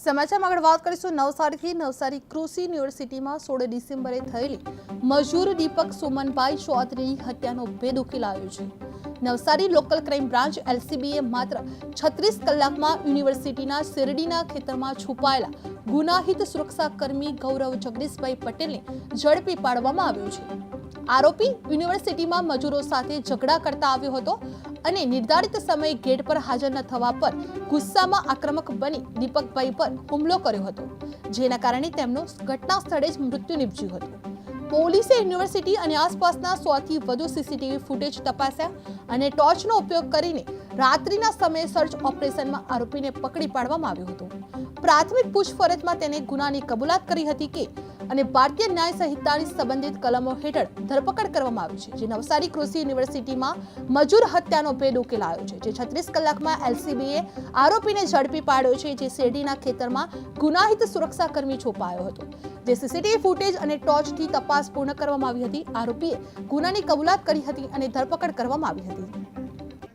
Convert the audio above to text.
સમાચારમાં આગળ વાત કરીશું નવસારીથી। નવસારી કૃષિ યુનિવર્સિટીમાં 16 ડિસેમ્બરે થયેલી મજૂર દીપક સુમનભાઈ ચૌધરીની હત્યાનો ભેદ ઉકેલાયો છે। નવસારી લોકલ ક્રાઇમ બ્રાન્ચ LCBએ માત્ર 36 કલાકમાં યુનિવર્સિટીના શેરડીના ખેતરમાં છુપાયેલા ગુનાહિત સુરક્ષાકર્મી ગૌરવ જગદીશભાઈ પટેલને ઝડપી પાડવામાં આવ્યો છે। આરોપી યુનિવર્સિટીમાં મજૂરો સાથે ઝઘડા કરતા આવ્યો હતો અને નિર્ધારિત સમયે ગેટ પર હાજર ન થવા પર ગુસ્સામાં આક્રમક બની દીપકભાઈ પર હુમલો કર્યો હતો, જેના કારણે તેમનું ઘટના સ્થળે જ મૃત્યુ નિપજ્યું હતું। પોલીસે યુનિવર્સિટી અને આસપાસના 100 થી વધુ CCTV ફૂટેજ તપાસ્યા અને ટોર્ચનો ઉપયોગ કરીને રાત્રિના સમયે સર્ચ ઓપરેશનમાં આરોપીને પકડી પાડવામાં આવ્યો હતો। પ્રાથમિક પૂછપરછમાં તેને ગુનાની કબૂલાત કરી હતી કે અને ભારતીય ન્યાય સંહિતાની સંબંધિત કલમો હેઠળ ધરપકડ કરવામાં આવી છે, જે નવસારી કૃષિ યુનિવર્સિટીમાં મજૂર હત્યાનો ભેદ ઉકેલાયો છે। જે 36 કલાકમાં LCBએ આરોપીને ઝડપી પાડ્યો છે, જે શેરડીના ખેતરમાં ગુનાહિત સુરક્ષાકર્મી છુપાયો હતો। જે CCTV ફૂટેજ અને ટોર્ચથી તપાસ પૂર્ણ કરવામાં આવી હતી। આરોપીએ ગુનાની કબૂલાત કરી હતી અને ધરપકડ કરવામાં આવી હતી।